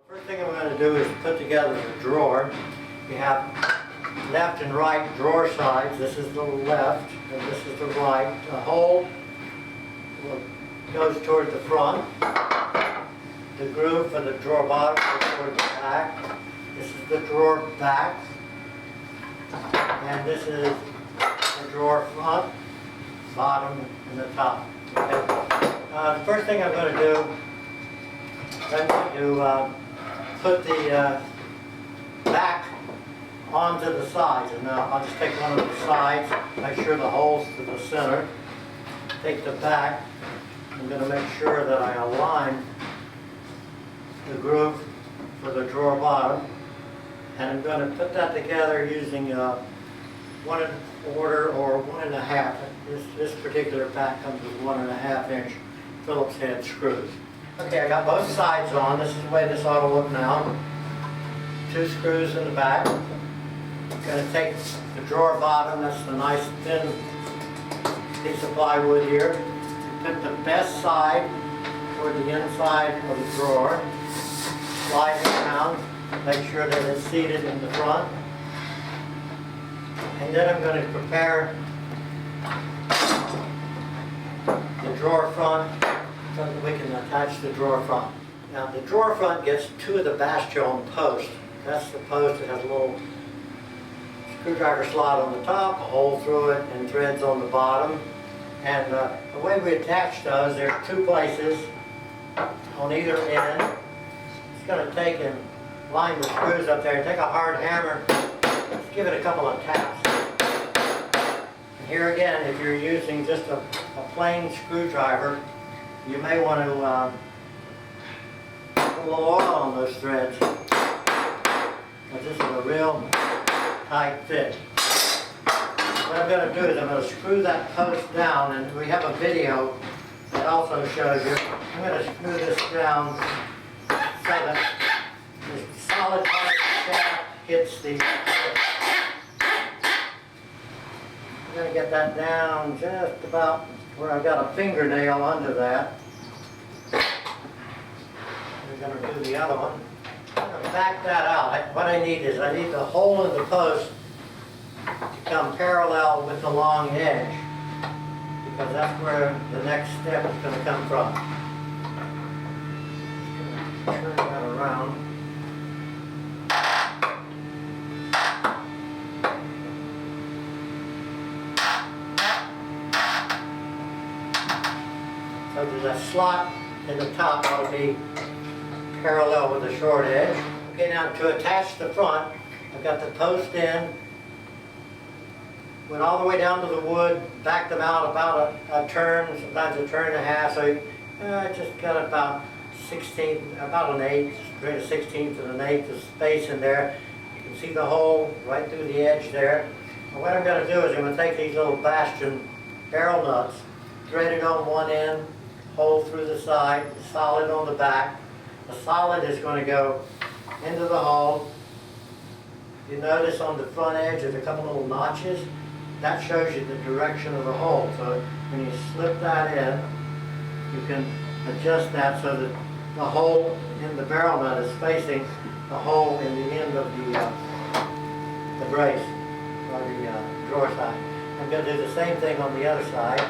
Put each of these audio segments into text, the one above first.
First thing I'm going to do is put together the drawer. We have left and right drawer sides. This is the left and this is the right. The hole goes toward the front. The groove for the drawer bottom goes toward the back. This is the drawer back. And this is the drawer front, bottom, and the top. Okay. The first thing I'm going to do, I'm going to put the back onto the sides. And now I'll just take one of the sides, make sure the hole's to the center. Take the back. I'm going to make sure that I align the groove for the drawer bottom. And I'm going to put that together using 1 1/4 or 1 1/2. This particular back comes with 1 1/2 inch Phillips head screws. Okay, I got both sides on. This is the way this ought to look now. 2 screws in the back. I'm going to take the drawer bottom, that's the nice thin piece of plywood here. Put the best side toward the inside of the drawer. Slide it around, make sure that it's seated in the front. And then I'm going to prepare the drawer front so that we can attach the drawer front. Now the drawer front gets 2 of the bastion posts. That's the post that has a little screwdriver slot on the top, a hole through it, and threads on the bottom. And the way we attach those, there's 2 places on either end. It's going to take and line the screws up there. Take a hard hammer, just give it a couple of taps. And here again, if you're using just a plain screwdriver, you may want to put a little oil on those threads. But this is a real tight fit. What I'm going to do is I'm going to screw that post down, and we have a video that also shows you. I'm going to screw this down so that the solid part of the shaft hits the... I'm going to get that down just about where I've got a fingernail under that. We're going to do the other one. I'm going to back that out. What I need is I need the hole in the post to come parallel with the long edge, because that's where the next step is going to come from. Turn that around. So there's a slot in the top that will be parallel with the short edge. Okay, now to attach the front, I've got the post in, went all the way down to the wood, backed them out about a turn, sometimes a turn and a half, so I just got about 1/16, about an eighth, between a 16th and an eighth of space in there. You can see the hole right through the edge there. And what I'm going to do is I'm going to take these little bastion barrel nuts, thread it on one end, hole through the side, solid on the back. The solid is going to go into the hole. You notice on the front edge there's a couple little notches. That shows you the direction of the hole. So when you slip that in, you can adjust that so that the hole in the barrel nut is facing the hole in the end of the brace, or the drawer side. I'm going to do the same thing on the other side.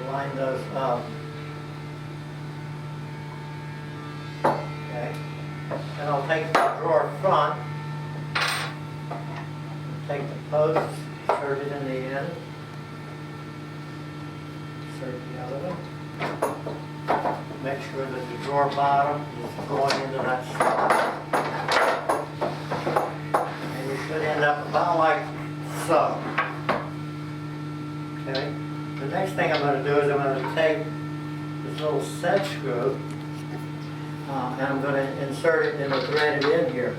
Line those up. Okay. And I'll take the drawer front, take the post, insert it in the end, insert the other one. Make sure that the drawer bottom is going into that slot. And you should end up about like so. Okay. The next thing I'm going to do is I'm going to take this little set screw and I'm going to insert it and thread it in here.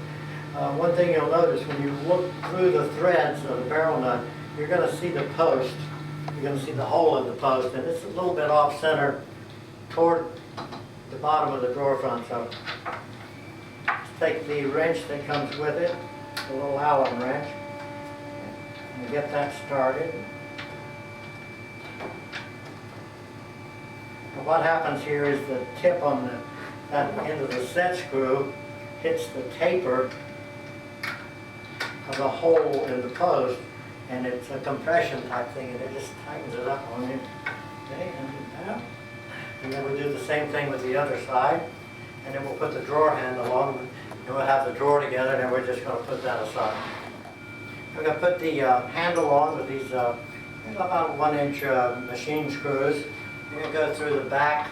One thing you'll notice when you look through the threads of the barrel nut, you're going to see the post. You're going to see the hole in the post, and it's a little bit off center toward the bottom of the drawer front. So just take the wrench that comes with it, a little Allen wrench, and get that started. And what happens here is the tip on the that end of the set screw hits the taper of the hole in the post, and it's a compression type thing, and it just tightens it up on you. Okay, and then we do the same thing with the other side, and then we'll put the drawer handle on, and we'll have the drawer together, and then we're just going to put that aside. We're going to put the handle on with these about 1-inch machine screws. We're going to go through the back,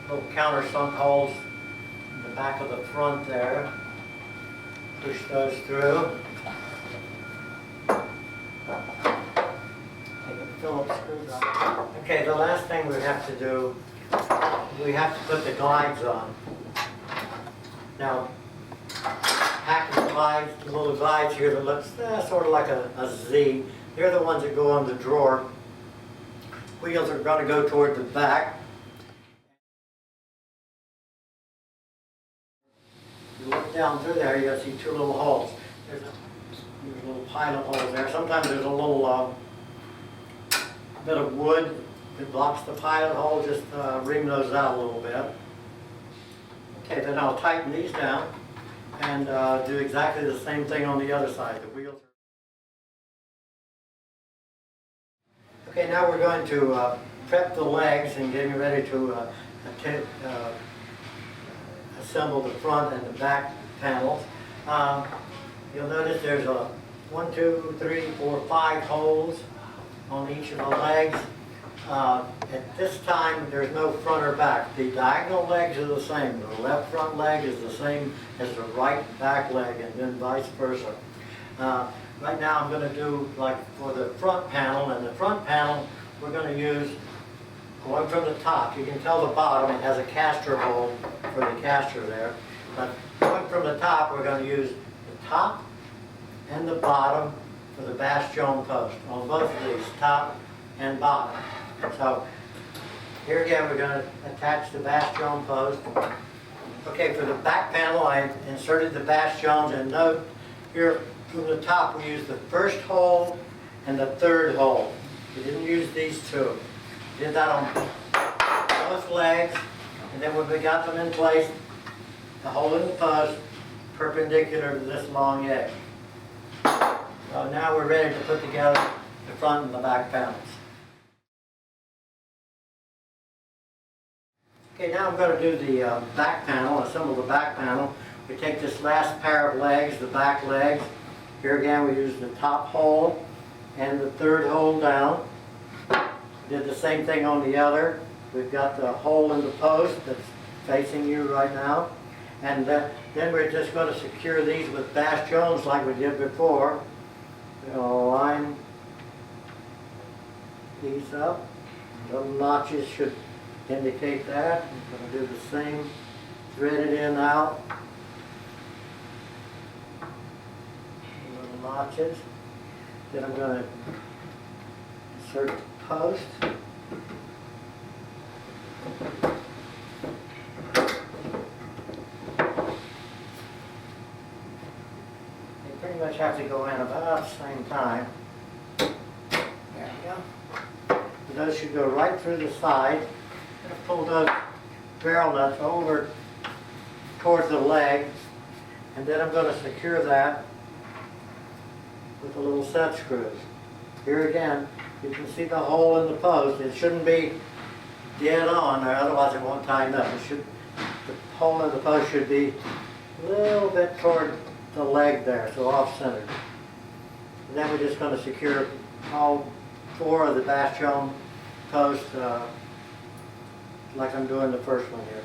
little countersunk holes in the back of the front there. Push those through. Take a Phillips screwdriver. Okay, the last thing we have to do, we have to put the glides on. Now, patent glides, the little glides here that looks sort of like a Z. They're the ones that go on the drawer. Wheels are going to go toward the back. You look down through there, you're going to see two little holes. There's a little pilot holes there. Sometimes there's a little bit of wood that blocks the pilot hole. Just ream those out a little bit. Okay, then I'll tighten these down and do exactly the same thing on the other side. The wheels. Okay, now we're going to prep the legs and getting ready to assemble the front and the back panels. You'll notice there's 1, 2, 3, 4, 5 holes on each of the legs. At this time, there's no front or back. The diagonal legs are the same. The left front leg is the same as the right back leg, and then vice versa. Right now I'm going to do, like for the front panel, and the front panel we're going to use going from the top. You can tell the bottom, it has a caster hole for the caster there. But going from the top, we're going to use the top and the bottom for the bastion post on both of these, top and bottom. So here again we're going to attach the bastion post. Okay, for the back panel I inserted the bastions, and note here from the top we used the first hole and the third hole. We didn't use these two. We did that on both legs, and then when we got them in place, the hole in the post perpendicular to this long edge. So now we're ready to put together the front and the back panels. Okay, now I'm going to do the back panel, assemble the back panel. We take this last pair of legs, the back legs. Here again we use the top hole and the third hole down. Did the same thing on the other. We've got the hole in the post that's facing you right now. And then we're just going to secure these with bastions like we did before. We'll line these up. Little notches should indicate that. I'm going to do the same. Thread it in out. Little notches. Then I'm going to insert the post. They pretty much have to go in about the same time. There we go. And those should go right through the side. I'm going to pull those barrel nuts over towards the leg, and then I'm going to secure that with the little set screws. Here again, you can see the hole in the post. It shouldn't be dead on there, otherwise it won't tighten up. The hole in the post should be a little bit toward the leg there, so off-centered. And then we're just going to secure all 4 of the bastion posts like I'm doing the first one here.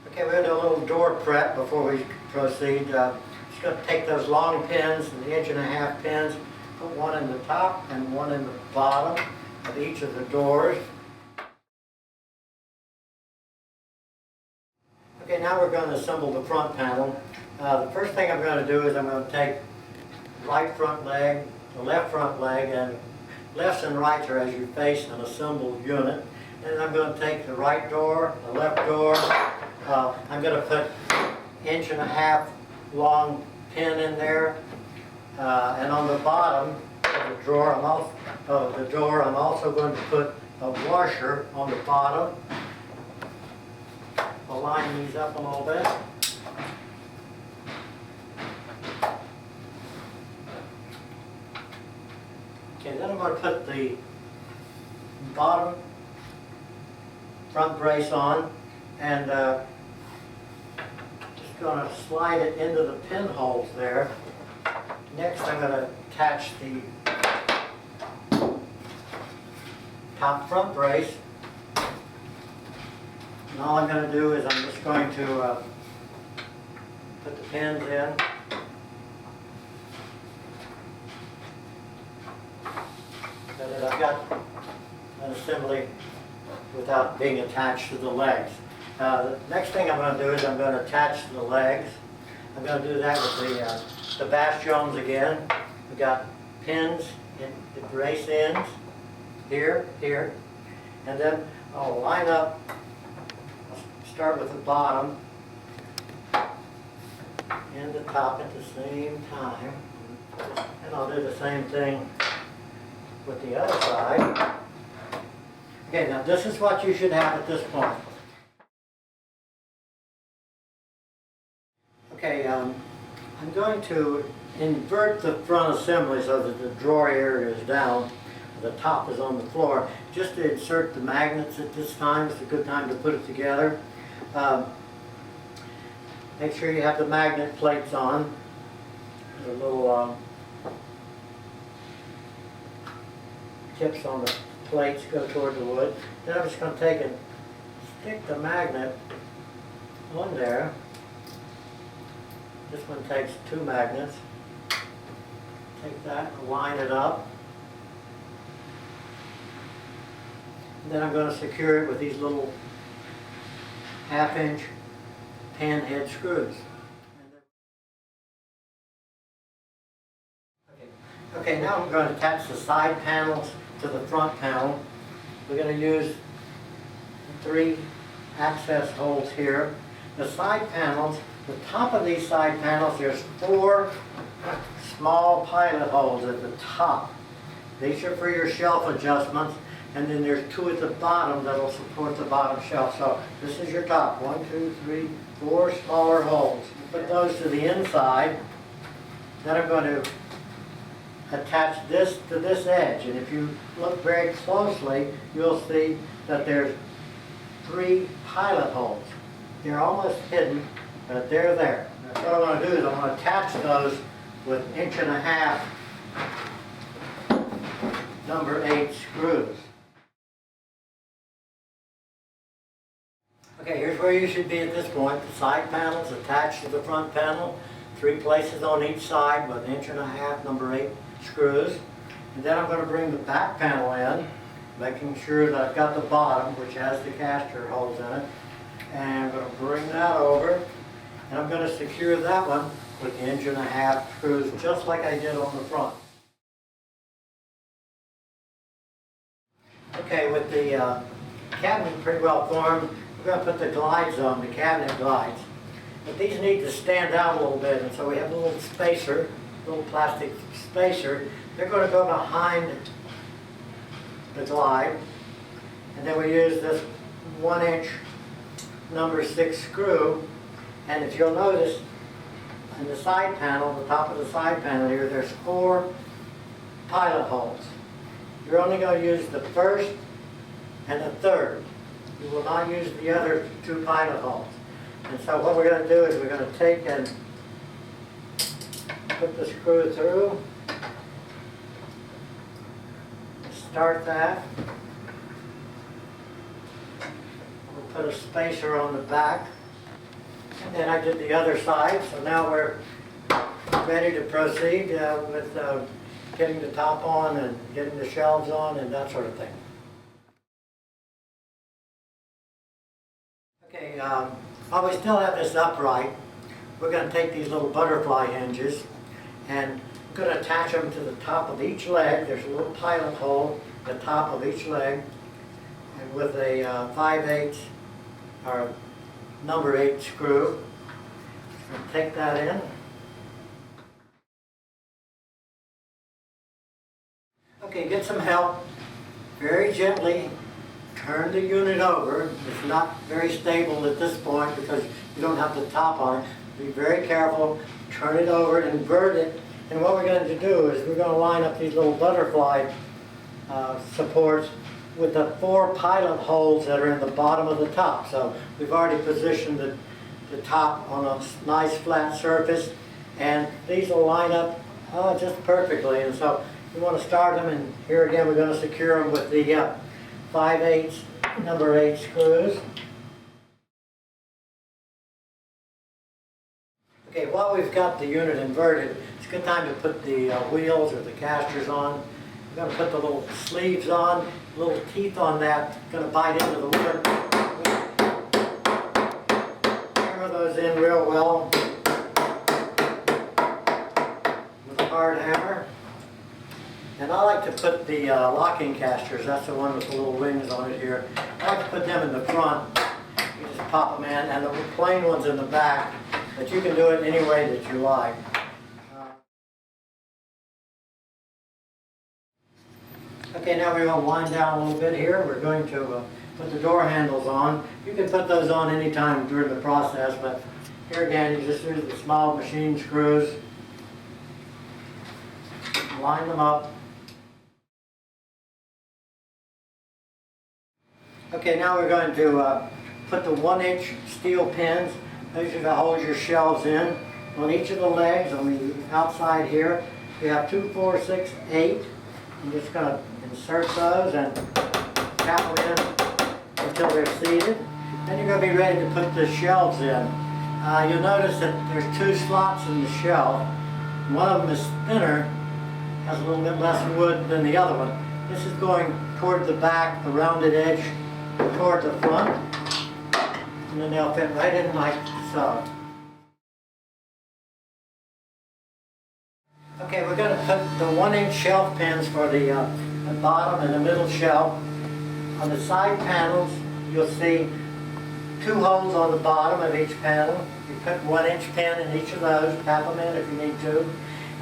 Okay, we're going to do a little door prep before we proceed. Just going to take those long pins, the 1.5-inch pins, put one in the top and one in the bottom of each of the doors. Okay, now we're going to assemble the front panel. The first thing I'm going to do is I'm going to take the right front leg, the left front leg, and lefts and rights are as you face an assembled unit. And I'm going to take the right door, the left door. I'm going to put 1.5-inch long pin in there. And on the bottom of the drawer, I'm also going to put a washer on the bottom. I'll line these up a little bit. Okay, then I'm going to put the bottom front brace on, and just going to slide it into the pinholes there. Next I'm going to attach the top front brace. And all I'm going to do is I'm just going to put the pins in. So that I've got an assembly without being attached to the legs. The next thing I'm going to do is I'm going to attach the legs. I'm going to do that with the bastions again. We've got pins in the brace ends, here, and then I'll line up, start with the bottom and the top at the same time, and I'll do the same thing with the other side. Okay, now this is what you should have at this point. Okay, I'm going to invert the front assembly so that the drawer area is down, the top is on the floor. Just to insert the magnets at this time, it's a good time to put it together. Make sure you have the magnet plates on. There's a little tips on the plates go toward the wood. Then I'm just going to take and stick the magnet on there. This one takes 2 magnets. Take that and line it up. And then I'm going to secure it with these little 1/2-inch pan head screws. Okay, now I'm going to attach the side panels to the front panel. We're going to use 3 access holes here. The side panels, the top of these side panels, there's 4 small pilot holes at the top. These are for your shelf adjustments, and then there's 2 at the bottom that'll support the bottom shelf. So this is your top. 1, 2, 3, 4 smaller holes. Put those to the inside. Then I'm going to attach this to this edge, and if you look very closely, you'll see that there's 3 pilot holes. They're almost hidden, but they're there. Now, what I'm going to do is I'm going to attach those with 1.5" number 8 screws. Okay, here's where you should be at this point. The side panels attached to the front panel, 3 places on each side with 1.5" number 8 screws. And then I'm going to bring the back panel in, making sure that I've got the bottom, which has the caster holes in it. And I'm going to bring that over, and I'm going to secure that one with the 1.5" screws, just like I did on the front. Okay, with the cabinet pretty well formed, we're going to put the glides on, the cabinet glides. But these need to stand out a little bit, and so we have a little spacer, little plastic spacer. They're going to go behind the glide, and then we use this 1" number 6 screw. And if you'll notice, in the side panel, the top of the side panel here, there's 4 pilot holes. You're only going to use the first and the third. You will not use the other 2 pilot holes. And so what we're going to do is we're going to take and put the screw through, start that. We'll put a spacer on the back. And then I did the other side, so now we're ready to proceed with getting the top on and getting the shelves on and that sort of thing. Okay, while we still have this upright, we're going to take these little butterfly hinges and we're going to attach them to the top of each leg. There's a little pilot hole at the top of each leg, and with a 5/8 or number 8 screw, and take that in. Okay, get some help. Very gently turn the unit over. It's not very stable at this point because you don't have the top on it. Be very careful, turn it over, invert it, and what we're going to do is we're going to line up these little butterfly supports with the 4 pilot holes that are in the bottom of the top. So we've already positioned the top on a nice flat surface, and these will line up just perfectly. And so you want to start them, and here again we're going to secure them with the 5/8 number 8 screws. Okay, while we've got the unit inverted, it's a good time to put the wheels or the casters on. We're going to put the little sleeves on, little teeth on that, going to bite into the wood. Hammer those in real well with a hard hammer. And I like to put the locking casters, that's the one with the little wings on it here. I like to put them in the front. You just pop them in, and the plain ones in the back, but you can do it any way that you like. Okay, now we're going to wind down a little bit here. We're going to put the door handles on. You can put those on any time during the process, but here again, you just use the small machine screws, line them up. Okay, now we're going to put the 1-inch steel pins. Those are to hold your shelves in. On each of the legs, on the outside here, we have 2, 4, 6, 8. I'm just going to insert those and tap them in until they're seated. Then you're going to be ready to put the shelves in. You'll notice that there's 2 slots in the shelf. One of them is thinner, has a little bit less wood than the other one. This is going toward the back, the rounded edge toward the front, and then they'll fit right in like so. Okay, we're going to put the 1-inch shelf pins for the bottom and the middle shelf. On the side panels, you'll see 2 holes on the bottom of each panel. You put 1-inch pin in each of those, tap them in if you need to.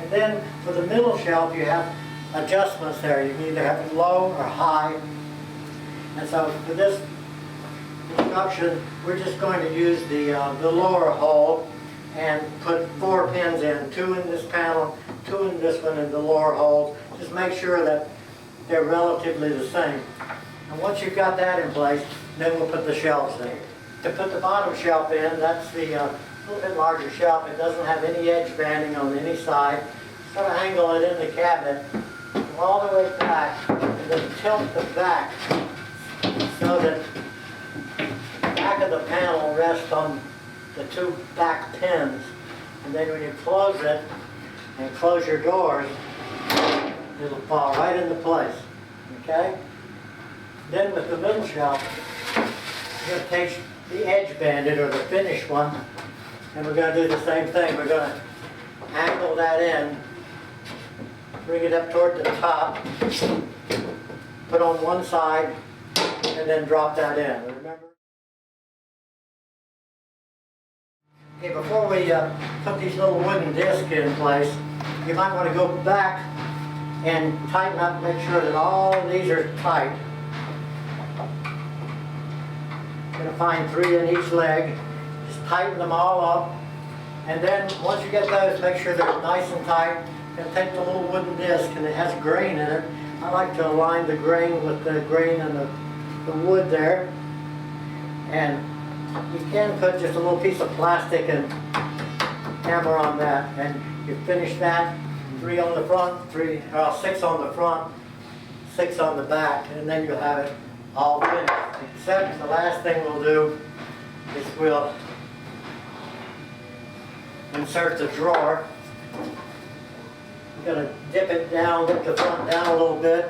And then for the middle shelf, you have adjustments there. You can either have low or high. And so for this instruction, we're just going to use the lower hole and put 4 pins in, 2 in this panel, 2 in this one in the lower hole. Just make sure that they're relatively the same. And once you've got that in place, then we'll put the shelves in. To put the bottom shelf in, that's the little bit larger shelf. It doesn't have any edge banding on any side. Sort of angle it in the cabinet, go all the way back, and then tilt the back so that the back of the panel rests on the 2 back pins. And then when you close it and close your doors, it'll fall right into place. Okay? Then with the middle shelf, you're going to take the edge banded or the finished one, and we're going to do the same thing. We're going to angle that in, bring it up toward the top, put on one side, and then drop that in. Remember? Okay, before we put these little wooden discs in place, you might want to go back and tighten up, make sure that all of these are tight. You're going to find 3 in each leg. Just tighten them all up. And then once you get those, make sure they're nice and tight. And take the little wooden disc, and it has grain in it. I like to align the grain with the grain and the wood there. And you can put just a little piece of plastic and hammer on that. And you finish that, 3 on the front, 6 on the front, 6 on the back, and then you'll have it all finished. Except the last thing we'll do is we'll insert the drawer. You're going to dip it down, dip the front down a little bit,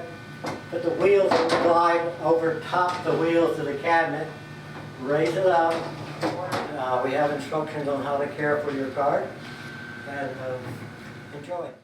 put the wheels will glide over top the wheels of the cabinet, raise it up. We have instructions on how to care for your card, and enjoy it.